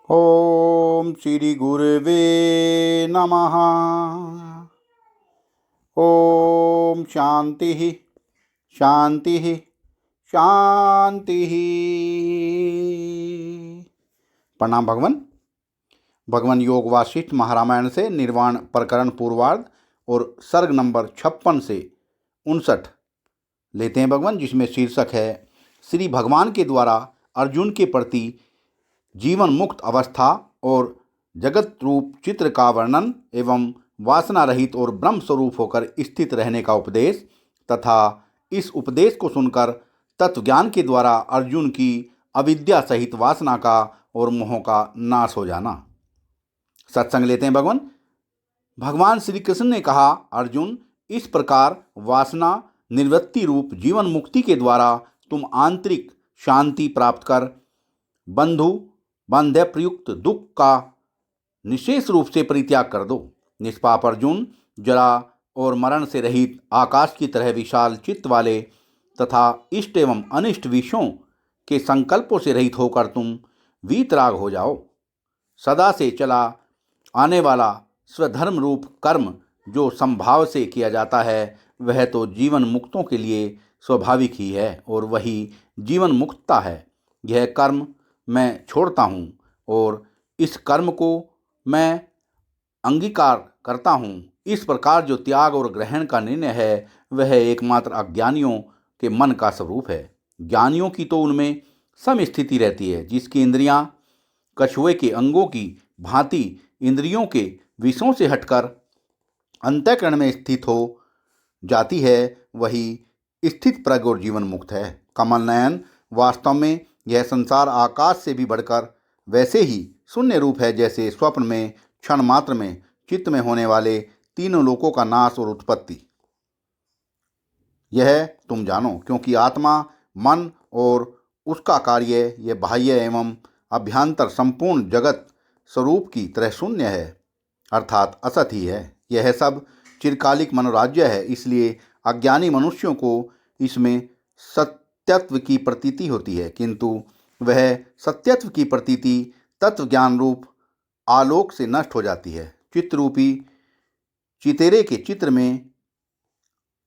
ओम श्री गुरुवे नमः। ओम शांति शांति शांति। प्रणाम भगवान। भगवान योग वासिष्ठ महारामायण से निर्वाण प्रकरण पूर्वार्ध और सर्ग नंबर 56 से 59 लेते हैं भगवान, जिसमें शीर्षक है श्री भगवान के द्वारा अर्जुन के प्रति जीवन मुक्त अवस्था और जगत रूप चित्र का वर्णन एवं वासना रहित और ब्रह्म स्वरूप होकर स्थित रहने का उपदेश तथा इस उपदेश को सुनकर तत्वज्ञान के द्वारा अर्जुन की अविद्या सहित वासना का और मोह का नाश हो जाना। सत्संग लेते हैं भगवान। भगवान श्री कृष्ण ने कहा, अर्जुन, इस प्रकार वासना निवृत्ति रूप जीवन मुक्ति के द्वारा तुम आंतरिक शांति प्राप्त कर बंधु बांधव्य प्रयुक्त दुख का निशेष रूप से परित्याग कर दो। निष्पाप अर्जुन, जरा और मरण से रहित आकाश की तरह विशाल चित्त वाले तथा इष्ट एवं अनिष्ट विषयों के संकल्पों से रहित होकर तुम वीतराग हो जाओ। सदा से चला आने वाला स्वधर्म रूप कर्म जो संभाव से किया जाता है वह तो जीवन मुक्तों के लिए स्वाभाविक ही है और वही जीवन मुक्तता है। यह कर्म मैं छोड़ता हूँ और इस कर्म को मैं अंगीकार करता हूँ। इस प्रकार जो त्याग और ग्रहण का निर्णय है वह एकमात्र अज्ञानियों के मन का स्वरूप है। ज्ञानियों की तो उनमें समस्थिति रहती है। जिसकी इंद्रियां कछुए के अंगों की भांति इंद्रियों के विषयों से हटकर अंतःकरण में स्थित हो जाती है वही स्थित प्रज्ञ और जीवन मुक्त है। कमल नयन, वास्तव में यह संसार आकाश से भी बढ़कर वैसे ही शून्य रूप है जैसे स्वप्न में क्षण मात्र में चित्त में होने वाले तीनों लोकों का नाश और उत्पत्ति। यह तुम जानो, क्योंकि आत्मा, मन और उसका कार्य यह बाह्य एवं अभ्यंतर संपूर्ण जगत स्वरूप की तरह शून्य है, अर्थात असत ही है। यह सब चिरकालिक मनोराज्य है, इसलिए अज्ञानी मनुष्यों को इसमें सत्यत्व की प्रतीति होती है, किंतु वह सत्यत्व की प्रतीति तत्व ज्ञान रूप आलोक से नष्ट हो जाती है। चित्तरूपी चितेरे के चित्र में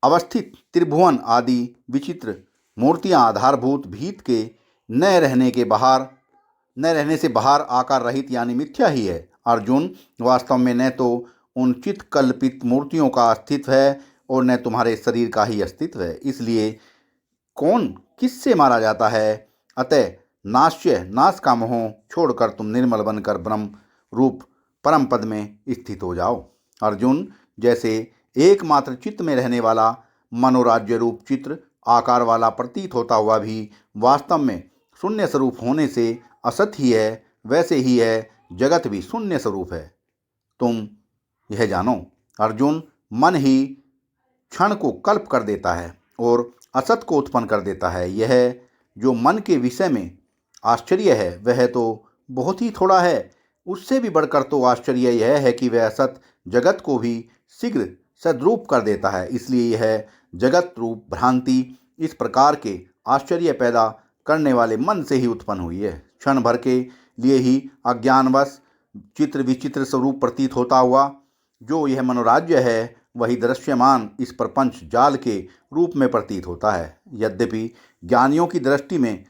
अवस्थित त्रिभुवन आदि विचित्र मूर्तियां आधारभूत भीत के न रहने से बाहर आकार रहित यानी मिथ्या ही है। अर्जुन, वास्तव में न तो उन चित्त कल्पित मूर्तियों का अस्तित्व है और न तुम्हारे शरीर का ही अस्तित्व है, इसलिए कौन किससे मारा जाता है। अतः नाश का मोह छोड़कर तुम निर्मल बनकर ब्रह्म रूप परम पद में स्थित हो जाओ। अर्जुन, जैसे एकमात्र चित्त में रहने वाला मनोराज्य रूप चित्र आकार वाला प्रतीत होता हुआ भी वास्तव में शून्य स्वरूप होने से असत ही है, वैसे ही है जगत भी शून्य स्वरूप है। तुम यह जानो अर्जुन, मन ही क्षण को कल्प कर देता है और असत को उत्पन्न कर देता है। यह जो मन के विषय में आश्चर्य है वह तो बहुत ही थोड़ा है। उससे भी बढ़कर तो आश्चर्य यह है कि वह असत जगत को भी शीघ्र सद्रूप कर देता है। इसलिए यह जगत रूप भ्रांति इस प्रकार के आश्चर्य पैदा करने वाले मन से ही उत्पन्न हुई है। क्षण भर के लिए ही अज्ञानवश चित्र विचित्र स्वरूप प्रतीत होता हुआ जो यह मनोराज्य है वही दृश्यमान इस प्रपंच जाल के रूप में प्रतीत होता है। यद्यपि ज्ञानियों की दृष्टि में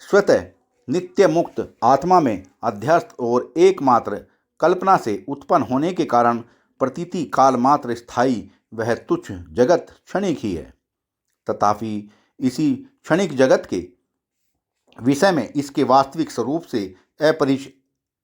स्वतः नित्य मुक्त आत्मा में अध्यस्त और एकमात्र कल्पना से उत्पन्न होने के कारण प्रतीति काल मात्र स्थायी वह तुच्छ जगत क्षणिक ही है, तथापि इसी क्षणिक जगत के विषय में इसके वास्तविक स्वरूप से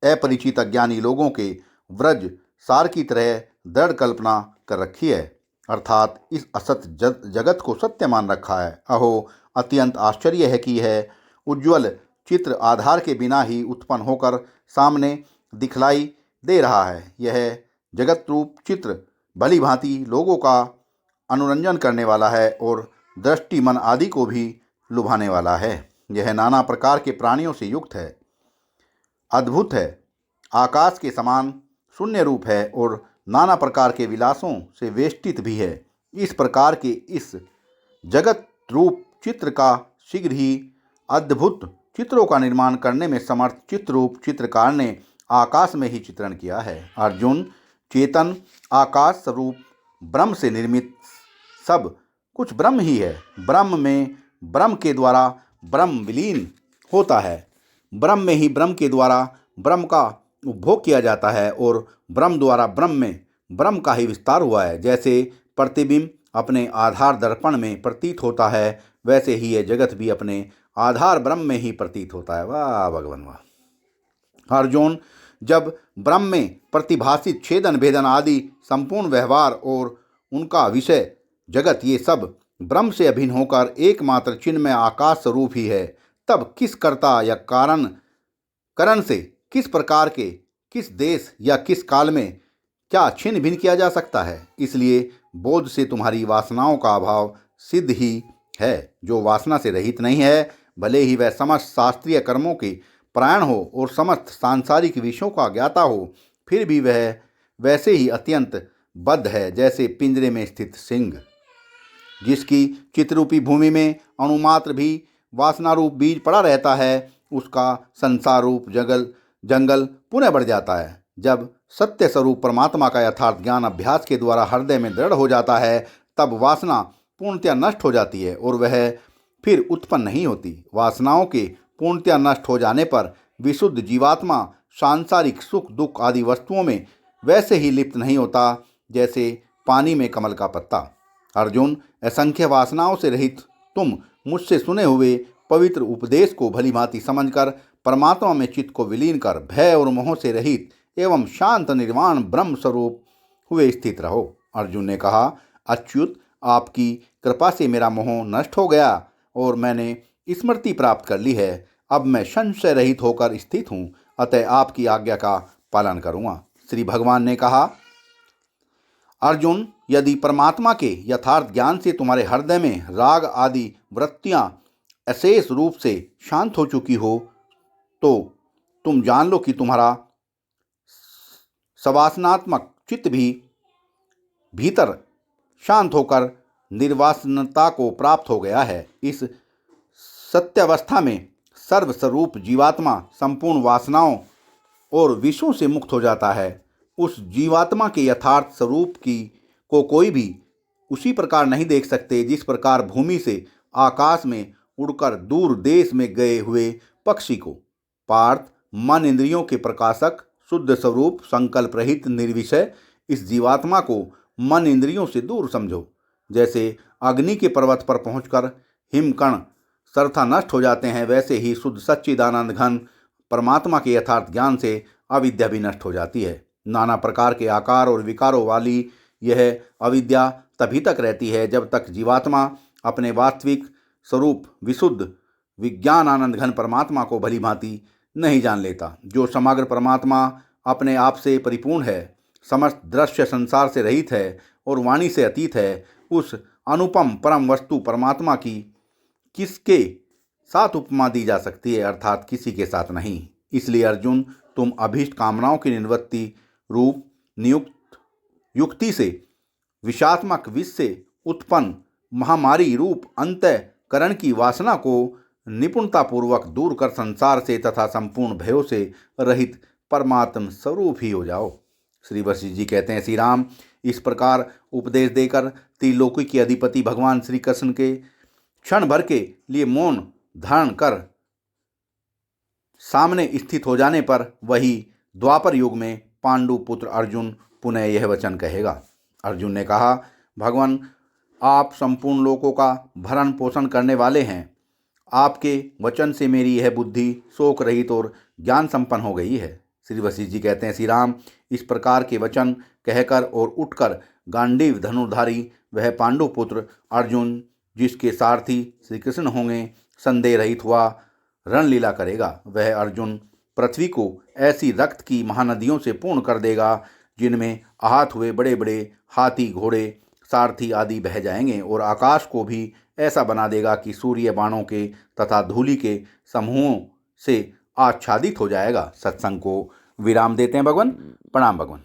अपरिचित अज्ञानी लोगों के व्रज सार की तरह दृढ़ कल्पना कर रखी है, अर्थात इस असत जगत को सत्य मान रखा है। अहो, अत्यंत आश्चर्य है कि यह उज्ज्वल चित्र आधार के बिना ही उत्पन्न होकर सामने दिखलाई दे रहा है। यह जगत रूप चित्र भली भांति लोगों का अनुरंजन करने वाला है और दृष्टि मन आदि को भी लुभाने वाला है। यह नाना प्रकार के प्राणियों से युक्त है, अद्भुत है, आकाश के समान शून्य रूप है और नाना प्रकार के विलासों से वेष्टित भी है। इस प्रकार के इस जगत रूप चित्र का शीघ्र ही अद्भुत चित्रों का निर्माण करने में समर्थ चित्ररूप चित्रकार ने आकाश में ही चित्रण किया है। अर्जुन, चेतन आकाश स्वरूप ब्रह्म से निर्मित सब कुछ ब्रह्म ही है। ब्रह्म में ब्रह्म के द्वारा ब्रह्म विलीन होता है। ब्रह्म में ही ब्रह्म के द्वारा ब्रह्म का उपभोग किया जाता है और ब्रह्म द्वारा ब्रह्म में ब्रह्म का ही विस्तार हुआ है। जैसे प्रतिबिंब अपने आधार दर्पण में प्रतीत होता है, वैसे ही यह जगत भी अपने आधार ब्रह्म में ही प्रतीत होता है। वाह भगवान वाह। अर्जुन, जब ब्रह्म में प्रतिभाषित छेदन भेदन आदि संपूर्ण व्यवहार और उनका विषय जगत ये सब ब्रह्म से अभिन्न होकर एकमात्र चिन्मय आकाश स्वरूप ही है, तब किस कर्ता या करण से किस प्रकार के किस देश या किस काल में क्या छिन्न भिन्न किया जा सकता है। इसलिए बोध से तुम्हारी वासनाओं का अभाव सिद्ध ही है। जो वासना से रहित नहीं है, भले ही वह समस्त शास्त्रीय कर्मों के परायण हो और समस्त सांसारिक विषयों का ज्ञाता हो, फिर भी वह वैसे ही अत्यंत बद्ध है जैसे पिंजरे में स्थित सिंह, जिसकी चित्ररूपी भूमि में अणुमात्र भी वासना रूप बीज पड़ा रहता है। उसका संसार रूप जंगल पुनः बढ़ जाता है। जब सत्य स्वरूप परमात्मा का यथार्थ ज्ञान अभ्यास के द्वारा हृदय में दृढ़ हो जाता है, तब वासना पूर्णतया नष्ट हो जाती है और वह फिर उत्पन्न नहीं होती। वासनाओं के पूर्णतया नष्ट हो जाने पर विशुद्ध जीवात्मा सांसारिक सुख दुख आदि वस्तुओं में वैसे ही लिप्त नहीं होता जैसे पानी में कमल का पत्ता। अर्जुन, असंख्य वासनाओं से रहित तुम मुझसे सुने हुए पवित्र उपदेश को भली भांति समझकर परमात्मा में चित्त को विलीन कर भय और मोह से रहित एवं शांत निर्वाण ब्रह्म स्वरूप हुए स्थित रहो। अर्जुन ने कहा, अच्युत, आपकी कृपा से मेरा मोह नष्ट हो गया और मैंने स्मृति प्राप्त कर ली है। अब मैं संशय रहित होकर स्थित हूँ, अतः आपकी आज्ञा का पालन करूँगा। श्री भगवान ने कहा, अर्जुन, यदि परमात्मा के यथार्थ ज्ञान से तुम्हारे हृदय में राग आदि वृत्तियाँ अशेष रूप से शांत हो चुकी हो, तो तुम जान लो कि तुम्हारा सवासनात्मक चित्त भी भीतर शांत होकर निर्वासनता को प्राप्त हो गया है। इस सत्यावस्था में सर्वस्वरूप जीवात्मा संपूर्ण वासनाओं और विषयों से मुक्त हो जाता है। उस जीवात्मा के यथार्थ स्वरूप को कोई भी उसी प्रकार नहीं देख सकते जिस प्रकार भूमि से आकाश में उड़कर दूर देश में गए हुए पक्षी को। पार्थ, मन इंद्रियों के प्रकाशक शुद्ध स्वरूप संकल्प रहित निर्विषय इस जीवात्मा को मन इंद्रियों से दूर समझो। जैसे अग्नि के पर्वत पर पहुंचकर हिमकण सर्वथा नष्ट हो जाते हैं, वैसे ही शुद्ध सच्चिदानंद घन परमात्मा के यथार्थ ज्ञान से अविद्या भी नष्ट हो जाती है। नाना प्रकार के आकार और विकारों वाली यह अविद्या तभी तक रहती है जब तक जीवात्मा अपने वास्तविक स्वरूप विशुद्ध विज्ञान आनंद घन परमात्मा को भली भांति नहीं जान लेता। जो समग्र परमात्मा अपने आप से परिपूर्ण है, समस्त दृश्य संसार से रहित है और वाणी से अतीत है, उस अनुपम परम वस्तु परमात्मा की किसके साथ उपमा दी जा सकती है, अर्थात किसी के साथ नहीं। इसलिए अर्जुन, तुम अभीष्ट कामनाओं की निवृत्ति रूप युक्ति से विषात्मक विष से उत्पन्न महामारी रूप अंतःकरण की वासना को निपुणतापूर्वक दूर कर संसार से तथा संपूर्ण भयों से रहित परमात्म स्वरूप ही हो जाओ। श्री वशिष्ठ जी कहते हैं, श्री राम इस प्रकार उपदेश देकर त्रिलोकी के अधिपति भगवान श्री कृष्ण के क्षण भर के लिए मौन धारण कर सामने स्थित हो जाने पर वही द्वापर युग में पांडु पुत्र अर्जुन पुनः यह वचन कहेगा। अर्जुन ने कहा, भगवान, आप संपूर्ण लोकों का भरण पोषण करने वाले हैं। आपके वचन से मेरी यह बुद्धि शोक रहित और ज्ञान संपन्न हो गई है। श्री वशिष्ठ जी कहते हैं, श्री राम इस प्रकार के वचन कहकर और उठकर गांडीव धनुर्धारी वह पांडु पुत्र अर्जुन, जिसके सारथी श्री कृष्ण होंगे, संदेह रहित हुआ रणलीला करेगा। वह अर्जुन पृथ्वी को ऐसी रक्त की महानदियों से पूर्ण कर देगा जिनमें आहत हुए बड़े बड़े हाथी घोड़े सारथी आदि बह जाएंगे, और आकाश को भी ऐसा बना देगा कि सूर्य बाणों के तथा धूलि के समूहों से आच्छादित हो जाएगा। सत्संग को विराम देते हैं भगवान। प्रणाम भगवान।